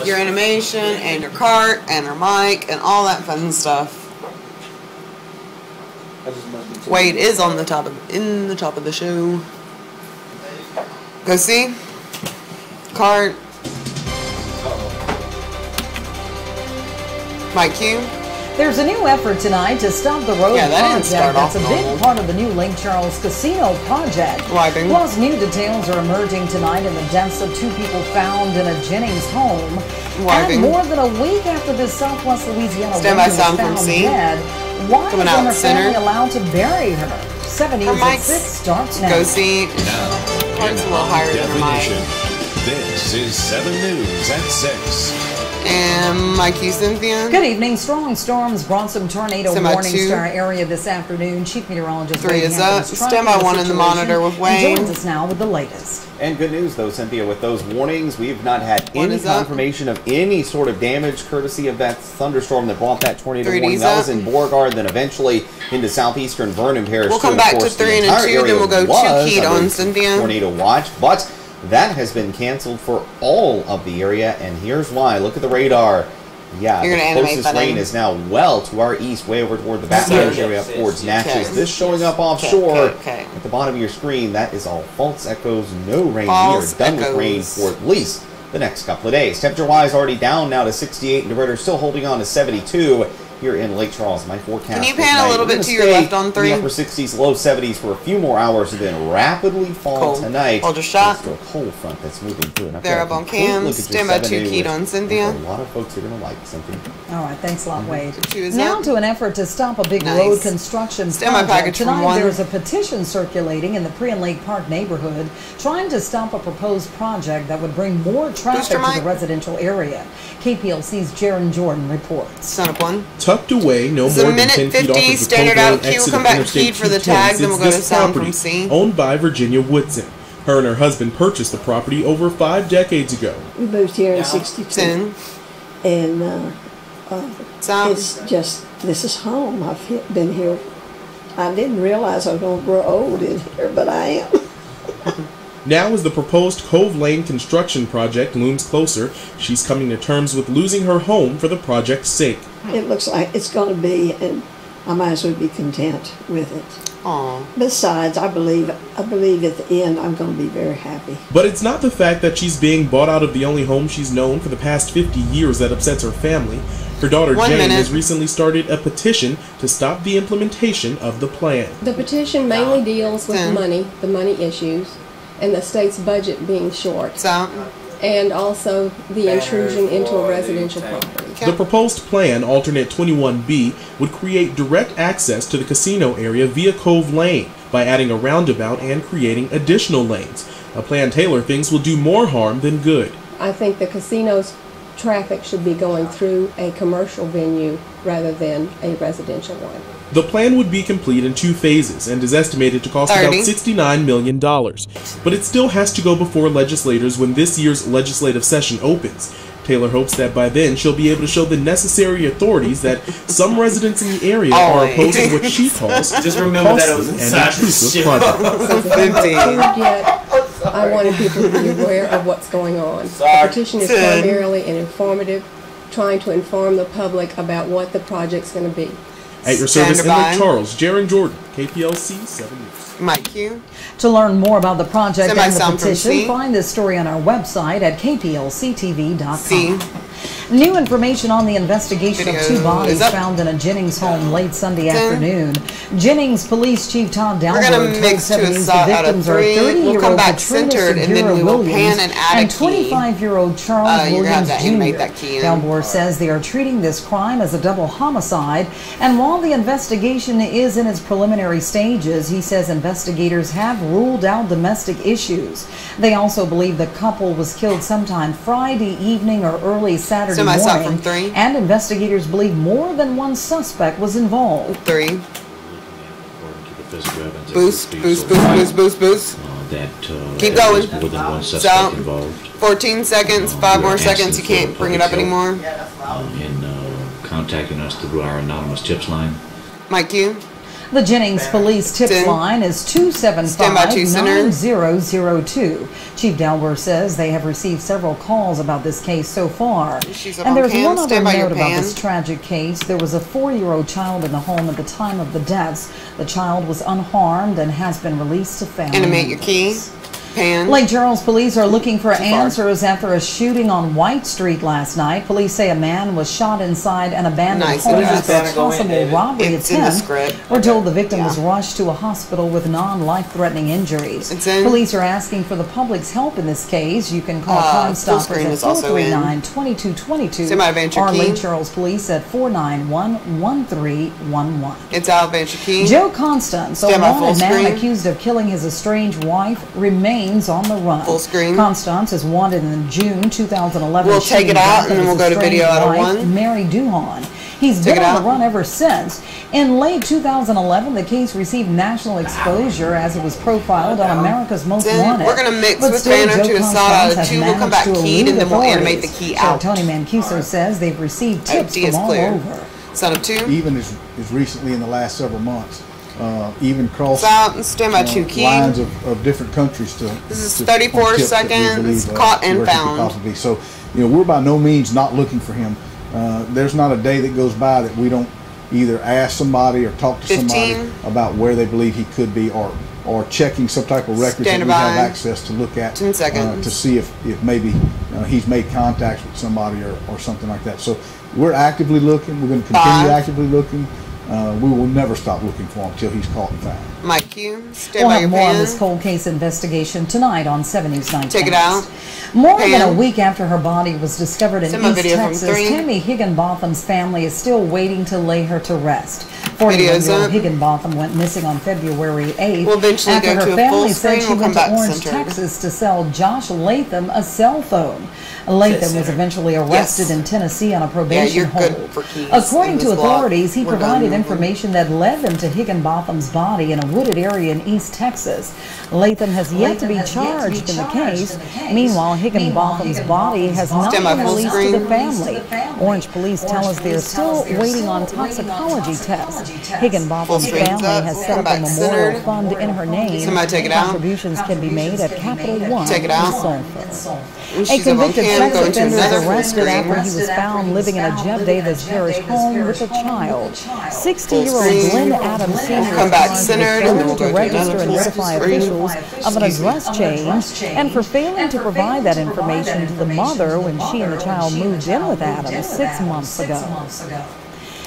Your animation and your cart and your mic and all that fun stuff. Wade is on the top of the show. Go see. Cart. Mic cue. There's a new effort tonight to stop the road project. That's a big part of the new Lake Charles Casino project. Wiping. Plus, new details are emerging tonight in the deaths of 2 people found in a Jennings home. Wiping. And more than a week after this Southwest Louisiana woman was sound found from C. dead, why Coming isn't out her center. family allowed to bury her? 7 News at 6 starts now. Go see. Cart's a little higher than her mic. This is 7 News at 6. And Mike Hughes, Cynthia. Good evening. Strong storms brought some tornado warnings to our area this afternoon. Chief Meteorologist 3 is up. Stand by 1 in the monitor with Wayne. Joins us now with the latest. And good news, though, Cynthia, with those warnings, we've not had any confirmation of any sort of damage courtesy of that thunderstorm that brought that tornado warning. That was in Beauregard, then eventually into southeastern Vernon Parish. We'll come back to 3 and 2, then we'll go 2 keyed on Cynthia. Tornado watch, but that has been canceled for all of the area, and here's why. Look at the radar. Yeah, the closest rain is now well to our east, way over toward the Baton Rouge area up towards Natchez. This showing up offshore at the bottom of your screen, that is all false echoes, no rain. We are done with rain for at least the next couple of days. Temperature-wise, already down now to 68, and DeRidder still holding on to 72. Here in Lake Charles, my forecast. Can you pan a little bit to your left on 3? The upper 60s, low 70s for a few more hours, and then rapidly fall tonight. Hold your shot. It's a cold front that's moving through. They're up on cam. Stand by 2 keyed on Cynthia. A lot of folks are going to like something. All right, thanks a lot, Wade. Now to an effort to stop a big road construction project. Package tonight, there's a petition circulating in the Pre and Lake Park neighborhood trying to stop a proposed project that would bring more traffic to the residential area. KPLC's Jaron Jordan reports. Son of 1. Tucked away, no more than 10 feet off of the standard out queue. We'll come back keyed for the tag, then we'll go to sound from C. Owned by Virginia Woodson. Her and her husband purchased the property over 5 decades ago. We moved here in 62. And it's just, this is home. I've been here. I didn't realize I was going to grow old in here, but I am. Now as the proposed Cove Lane construction project looms closer, she's coming to terms with losing her home for the project's sake. It looks like it's going to be, and I might as well be content with it. Aww. Besides, I believe at the end I'm going to be very happy. But it's not the fact that she's being bought out of the only home she's known for the past 50 years that upsets her family. Her daughter Jane has recently started a petition to stop the implementation of the plan. The petition mainly deals with the money issues, and the state's budget being short, and also the intrusion into a residential property. The proposed plan, alternate 21B, would create direct access to the casino area via Cove Lane by adding a roundabout and creating additional lanes. A plan Taylor thinks will do more harm than good. I think the casino's traffic should be going through a commercial venue rather than a residential one. The plan would be complete in 2 phases and is estimated to cost about $69 million. But it still has to go before legislators when this year's legislative session opens. Taylor hopes that by then she'll be able to show the necessary authorities that some residents in the area are opposing what she calls just remember that it was an intrusive project. I wanted people to be aware of what's going on. The petition is primarily an informative, trying to inform the public about what the project's going to be. At your service in Lake Charles, Jaron Jordan, KPLC 7 News. Mike Q. To learn more about the project and the petition, find this story on our website at KPLC-TV.com. New information on the investigation of 2 bodies found in a Jennings home late Sunday afternoon. Jennings Police Chief Todd Dalberg told 7 News the victims are 30-year-old Katrina Segura Williams and 25-year-old Charles Williams Jr. Dalberg says they are treating this crime as a double homicide, and while the investigation is in its preliminary stages, he says investigators have ruled out domestic issues. They also believe the couple was killed sometime Friday evening or early Saturday morning, and investigators believe more than one suspect was involved. 3. Boost. Keep going. More than one suspect involved. 14 seconds, 5 more seconds. You can't bring it up anymore. In contacting us through our anonymous tips line. Mike Q. The Jennings Police Tips Line is 275-9002. Chief Delbert says they have received several calls about this case so far. And there's one other note about this tragic case. There was a 4-year-old child in the home at the time of the deaths. The child was unharmed and has been released to family. Animate your key. Lake Charles police are looking for answers after a shooting on White Street last night. Police say a man was shot inside an abandoned home after a possible robbery attempt. We're told the victim was rushed to a hospital with non-life-threatening injuries. Police are asking for the public's help in this case. You can call Crime Stoppers at 439-2222 or Lake Charles Police at 491-1311. It's out, Venture Key. Joe Constance, a wanted man accused of killing his estranged wife, remains on the run. Full screen. Constance is wanted in June 2011. We'll take it out and then we'll go to video out of one. Mary Duhon. He's been on the run ever since. In late 2011, the case received national exposure as it was profiled on America's Most Wanted. We're going to mix with Banner to a side out of 2. We'll come back keyed and then we'll animate the key out. Tony Mancuso says they've received tips from all over. Son of 2. Even as recently in the last several months. Even cross lines of different countries to. This is 34 seconds, caught and found. So, we're by no means not looking for him. There's not a day that goes by that we don't either ask somebody or talk to somebody about where they believe he could be, or checking some type of records that we have access to look at 10 seconds. To see if maybe he's made contacts with somebody or something like that. So we're actively looking. We're going to continue actively looking. We will never stop looking for him until he's caught and found. Mike Q, we'll have more on this cold case investigation tonight on 7 News 9. Take it out. More than a week after her body was discovered in East Texas, Tammy Higginbotham's family is still waiting to lay her to rest. 41-year-old Higginbotham went missing on February 8th after her family said she went to Orange, Texas to sell Josh Latham a cell phone. Latham was eventually arrested in Tennessee on a probation hold. According to authorities, he provided information that led them to Higginbotham's body in a wooded area in East Texas. Latham has yet to be charged in the case. Meanwhile, Higginbotham's body has not been released to the family. Orange police tell us they are still waiting on toxicology tests. Higginbotham's family has set up a memorial fund in her name. Contributions can be made at Capital One in Sulphur. A convicted sex offender was arrested after he was found living in a Jeff Davis Parish home with a child. 60-year-old Glenn Adams Sr. was failing to register and notify officials of an address change and for failing to provide that information to the mother when she and the child moved in with Adams 6 months ago.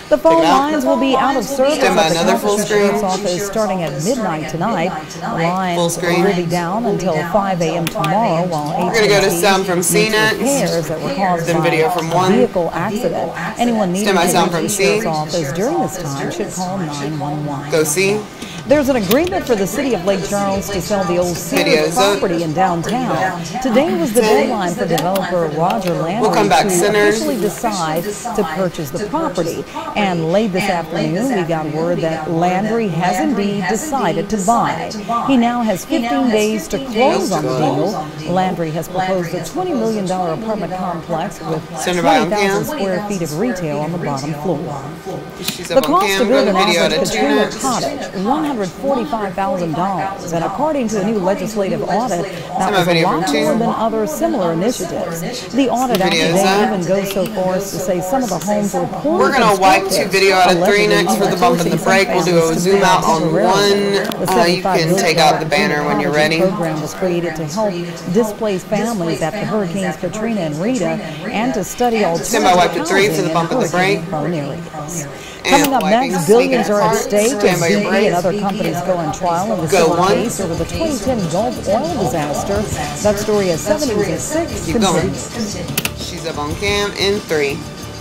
The phone lines will be out of service at the Capital Sheriff's Office starting at midnight tonight. The lines will be down until 5 a.m. tomorrow, while we're going to go to sound from CNET, repairs that were caused by video from one. A vehicle accident. Anyone needing to reach the Sheriff's Office during this time should call 911. Go see. There's an agreement for the city of Lake Charles to sell the old Sears property in downtown. Today was the deadline for developer Roger Landry to officially decide to purchase the property. And late this afternoon, we got word that Landry has indeed decided to buy. He now has 15 days to close on the deal. Landry has proposed a $20 million apartment complex with 20,000 square feet of retail on the bottom floor. The cost to build an average Katrina cottage, $145,000, and according to a new legislative audit, that was a lot more than other similar initiatives. The audit after they even goes so far as to say some of the homes were poorly. We're going to wipe 2 video out of 3 next for the bump and the break. We'll do a zoom out on 1. You can take out the banner when you're ready. The program was created to help displaced families after Hurricanes Katrina and Rita, and to study alternative housing in hurricane-prone areas. Coming up next, billions are at stake as BP and other companies go on trial in the civil case over the 2010 Gulf oil disaster. That story at 7 News at 6 continues. She's up on cam in 3,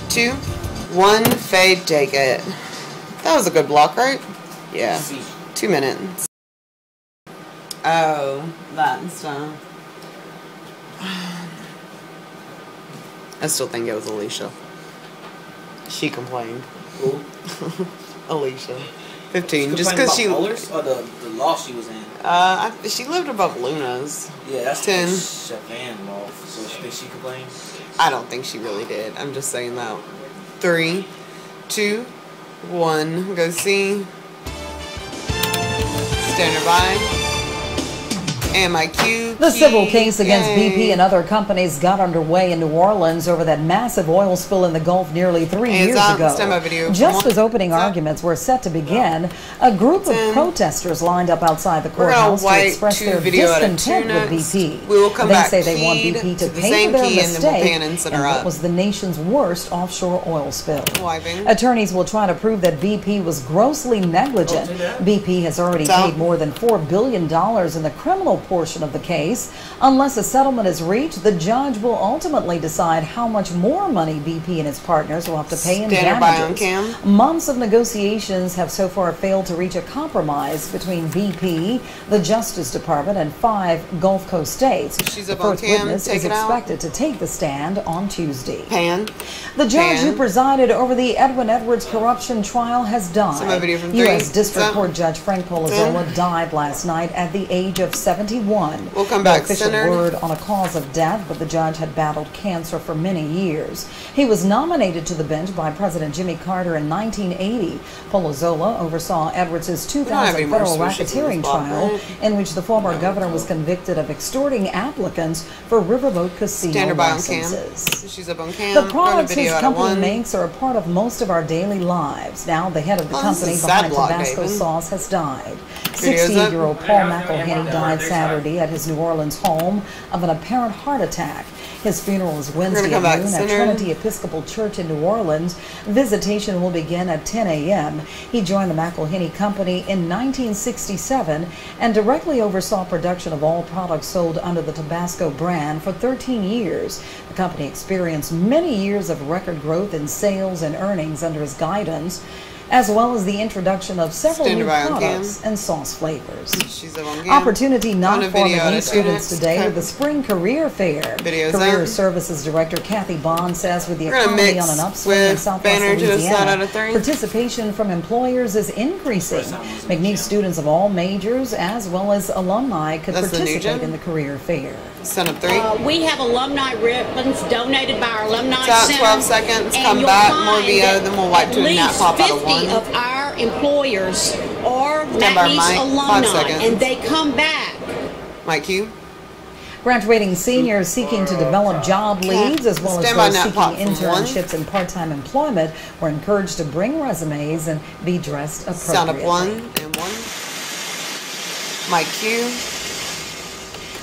2, 1. Fade, take it. That was a good block, right? Yeah. 2 minutes. Oh, that and stuff. I still think it was Alicia. She complained. Who? Alicia. 15. Just because she. Or the loft she was in? She lived above Luna's. Yeah, that's 10. Chavan loft. So she thinks she complained? I don't think she really did. I'm just saying that. 3, 2, 1. Go see. Standing by. And my cue. The civil case against BP and other companies got underway in New Orleans over that massive oil spill in the Gulf nearly 3 years ago. Just as opening arguments were set to begin, a group of protesters lined up outside the courthouse to express their discontent with BP. They say they want BP to pay for their mistake in what was the nation's worst offshore oil spill. Attorneys will try to prove that BP was grossly negligent. BP has already paid more than $4 billion in the criminal portion of the case. Unless a settlement is reached, the judge will ultimately decide how much more money BP and its partners will have to pay in damages. Months of negotiations have so far failed to reach a compromise between BP, the Justice Department, and 5 Gulf Coast states. The first witness is expected to take the stand on Tuesday. The judge who presided over the Edwin Edwards corruption trial has died. U.S. District Court Judge Frank Polizzola died last night at the age of 71. We'll come back. No official word on a cause of death, but the judge had battled cancer for many years. He was nominated to the bench by President Jimmy Carter in 1980. Polizzola oversaw Edwards' 2000 federal racketeering trial, in which the former governor was convicted of extorting applicants for riverboat casino licenses. She's up on cam. The products his company makes are a part of most of our daily lives. Now, the head of the company behind Tabasco sauce has died. 68-year-old Paul McElhenney died Saturday at his New Orleans home of an apparent heart attack. His funeral is Wednesday at noon at Trinity Episcopal Church in New Orleans. Visitation will begin at 10 a.m. He joined the McElhenney Company in 1967 and directly oversaw production of all products sold under the Tabasco brand for 13 years. The company experienced many years of record growth in sales and earnings under his guidance, as well as the introduction of several new products and sauce flavors. Opportunity knocked for McNeese students today with the Spring Career Fair. Career Services Director Kathy Bond says with the economy on an upswing in Southwest Louisiana, participation from employers is increasing. McNeese students of all majors as well as alumni could participate in the Career Fair. We have alumni ribbons donated by our alumni center. 12 seconds, come back, more VO, then we'll wipe to a nap pop out of one. Of our employers are McNeese alumni, and they come back. Mike Q. Graduating seniors seeking to develop job leads, as well as those seeking internships and part-time employment, were encouraged to bring resumes and be dressed appropriately. Sound up 1 and 1. Mike Q.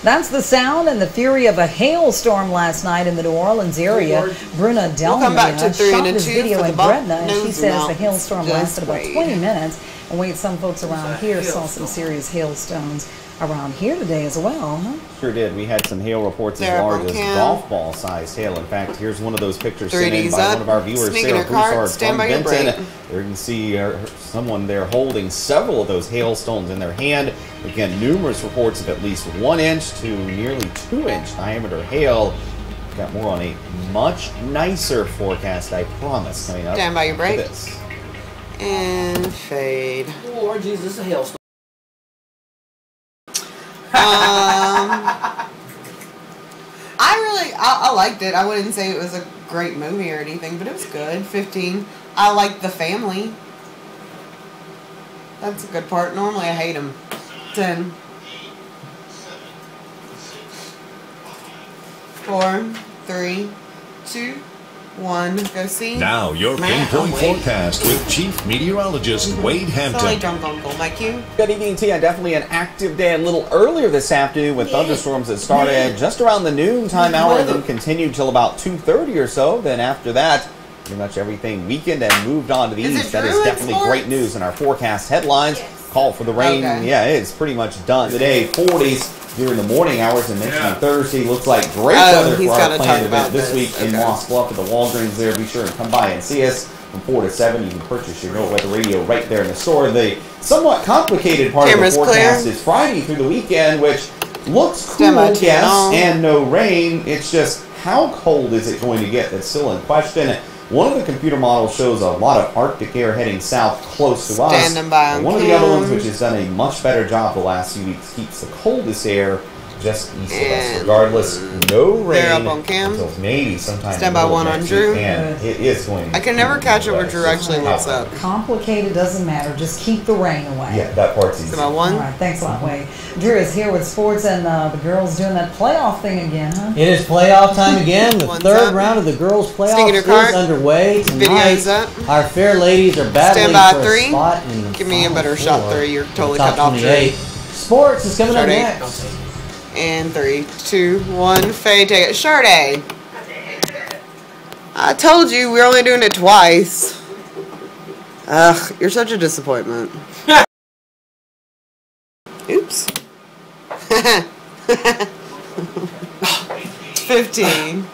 That's the sound and the fury of a hailstorm last night in the New Orleans area. Bruna Delmia shot this video in Gretna, and she says the hailstorm lasted about 20 minutes. And wait, some folks around here saw some serious hailstones around here today as well, huh? Sure did. We had some hail reports as large as golf ball sized hail. In fact, here's one of those pictures sent in by one of our viewers, Sarah Broussard from Benton. There you can see someone there holding several of those hailstones in their hand. Again, numerous reports of at least 1 inch to nearly 2-inch diameter hail. Got more on a much nicer forecast, I promise, coming up. Stand by your break. And fade. Oh, Lord Jesus, a hailstorm. I liked it. I wouldn't say it was a great movie or anything, but it was good. 15. I liked the family. That's a good part. Normally I hate them. 10. 4, 3, 2, 1. Go see. Now your pinpoint forecast with Chief Meteorologist Wade Hampton. Sorry, drunk uncle. Mike Q. Good evening to you. Definitely an active day a little earlier this afternoon with thunderstorms that started just around the noontime hour and then continued till about 2:30 or so. Then after that, pretty much everything weakened and moved on to the east. That is definitely great news in our forecast headlines. Call for the rain. Yeah, it's pretty much done today. 40s during the morning hours, and mentioning Thursday looks like great weather for our planned event this week in Moss Bluff at the Walgreens there. Be sure and come by and see us from 4 to 7. You can purchase your NOAA Weather Radio right there in the store. The somewhat complicated part of the forecast is Friday through the weekend, which looks cool, yes, and no rain. It's just how cold is it going to get that's still in question. One of the computer models shows a lot of Arctic air heading south close to us. One of the other ones, which has done a much better job the last few weeks, keeps the coldest air just east of us. Regardless, no rain they're up on cam. until maybe sometime. Stand by one on Drew. And it is going. I can never catch up where Drew actually looks up. Complicated, doesn't matter. Just keep the rain away. Yeah, that part's easy. Stand by one. All right, thanks a lot, Wade. Drew is here with sports, and the girls doing that playoff thing again, huh? It is playoff time again. The third round of the girls' playoffs is underway tonight. Our fair ladies are battling for a spot in the Give me a better shot 3. You're totally top cut off 28. Sports is coming up next. And 3, 2, 1. Faye, take it. Sade. I told you we're only doing it twice. Ugh, you're such a disappointment. Oops. 15.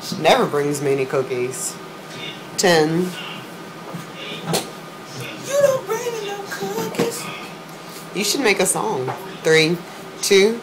She never brings me any cookies. 10. You don't bring me no cookies. You should make a song. 3, 2,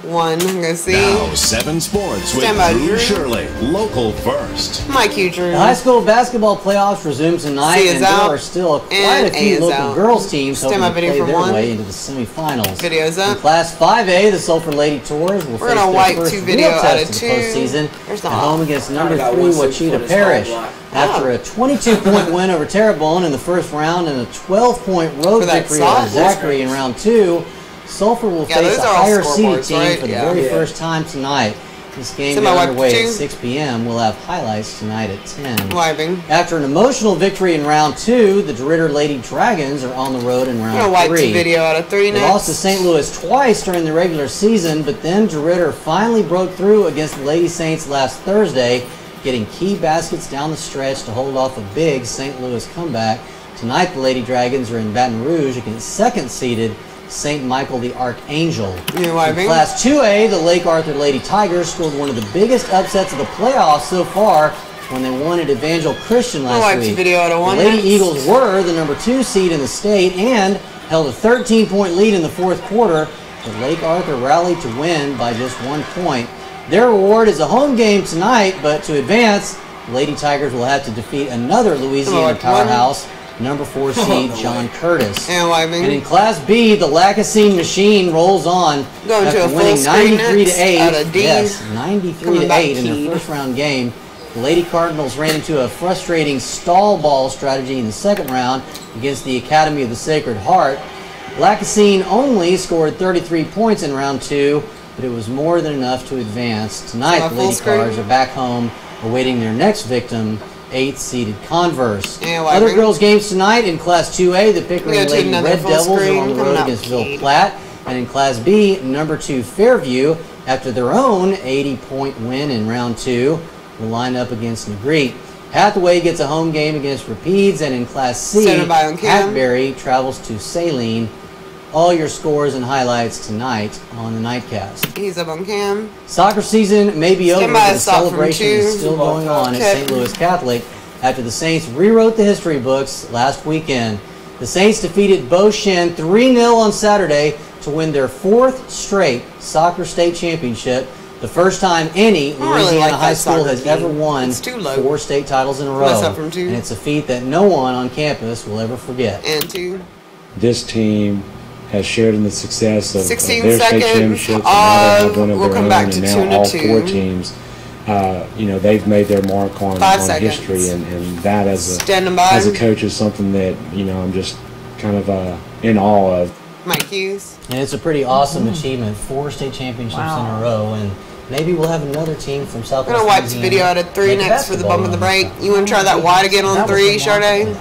1. Go see. Now 7 Sports with Drew Shirley, local first. My cue, Drew. The high school basketball playoffs resume tonight, and there are still quite a few local girls teams hoping to play their way into the semifinals. Videos up. In Class 5A, the Sulphur Lady Tours will face their first real test of the postseason at home against number 3 Wachita Parish. After a 22-point win over Terrebonne in the first round and a 12-point road victory over Zachary in round 2, Sulphur will face a higher seeded team for the very first time tonight. This game is underway at 6 p.m. We'll have highlights tonight at 10. After an emotional victory in round 2, the DeRidder Lady Dragons are on the road in round 3. Video out of 3 they lost to St. Louis twice during the regular season, but then DeRidder finally broke through against the Lady Saints last Thursday, getting key baskets down the stretch to hold off a big St. Louis comeback. Tonight, the Lady Dragons are in Baton Rouge against second-seeded St. Michael the Archangel. In Class 2A, the Lake Arthur Lady Tigers scored one of the biggest upsets of the playoffs so far when they won at Evangel Christian last week. The Lady Eagles were the number 2 seed in the state and held a 13-point lead in the fourth quarter, but Lake Arthur rallied to win by just 1 point. Their reward is a home game tonight, but to advance, the Lady Tigers will have to defeat another Louisiana powerhouse, number 4 seed John Curtis. And in Class B, the Lacassine Machine rolls on after winning 93-8. Yes, 93-8 in their first round game. The Lady Cardinals ran into a frustrating stall ball strategy in the second round against the Academy of the Sacred Heart. Lacassine only scored 33 points in round 2, but it was more than enough to advance. Tonight, the Lady Cards are back home awaiting their next victim, 8th-seeded Converse. Other girls' games tonight in Class 2A, the Pickering Lady Red Devils are on the road against Ville Platte. And in Class B, number 2 Fairview, after their own 80-point win in round 2, will line up against NEGREET. Hathaway gets a home game against Rapides, and in Class C, HACKBERRY travels to Saline. All your scores and highlights tonight on the Nightcast. He's up on cam. Soccer season may be over, but the celebration is still going on at St. Louis Catholic after the Saints rewrote the history books last weekend. The Saints defeated Beauchene 3-0 on Saturday to win their 4th straight soccer state championship, the first time any Louisiana high school has ever won 4 state titles in a row. And it's a feat that no one on campus will ever forget. And 2. This team has shared in the success of 16 their state championships, and now they have one of their own, and now all 4 teams, you know, they've made their mark on history, and that as a coach is something that, you know, I'm just kind of in awe of. Mike Hughes. And it's a pretty awesome achievement, 4 state championships in a row, and maybe we'll have another team from Southwest. I'm gonna wipe the video out at 3 next for the bump of the break. You want to try that wide again on 3, Sade?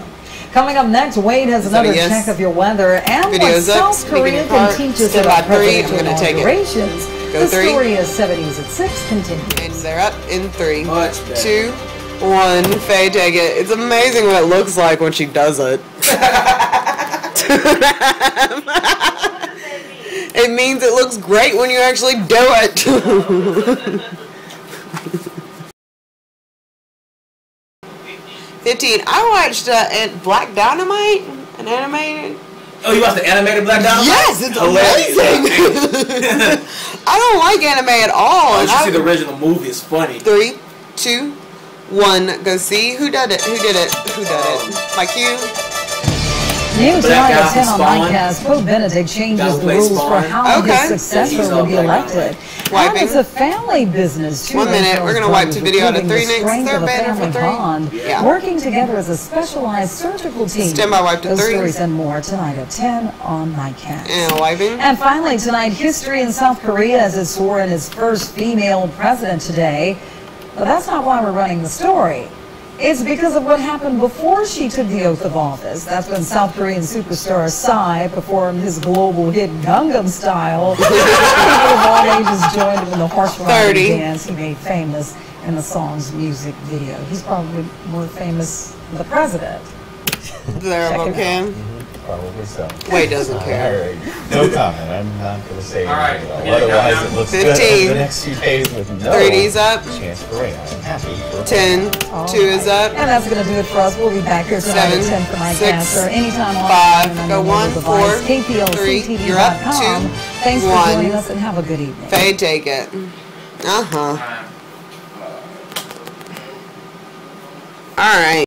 Coming up next, Wade has another check of your weather and what South Korea can teach us about presidential inaugurations. The story is 70s at 6 continues. And they're up in 3, 2, 1. Faye, take it. It's amazing what it looks like when she does it. It means it looks great when you actually do it. 15. I watched Black Dynamite, an animated. Oh, you watched the animated Black Dynamite? Yes, it's amazing. I don't like anime at all. Oh, you should see the original movie. It's funny. 3, 2, 1. Go see who did it. Who did it? Who did it? My cue. New tonight at 10 on Nightcast, Pope Benedict changes the rules for how his successor will be elected. And it's a family business, too. 1 minute. We're going to wipe the video out of 3 next. Third banner for 3. Bond, working together as a specialized surgical team. Stand by, wipe to 3. Those stories and more tonight at 10 on Nightcast. And wiping. And finally tonight, history in South Korea as it swore in its first female president today. But that's not why we're running the story. It's because of what happened before she took the oath of office. That's when South Korean superstar Psy performed his global hit Gangnam Style. People of all ages joined him in the horse riding dance he made famous in the song's music video. He's probably more famous than the president. There, Cam. Probably so. Wade doesn't care. No comment. I'm not going to say anything. Otherwise, it looks 15. good for the next few days with no 30's up. chance for rain. I'm happy for 10. 2 is up. And that's going to do it for us. We'll be back here tonight at 10 for Nightcast or anytime on 5. Go 1, 4, 3. You're up. 2. Thanks for joining us and have a good evening. Faye, take it. All right.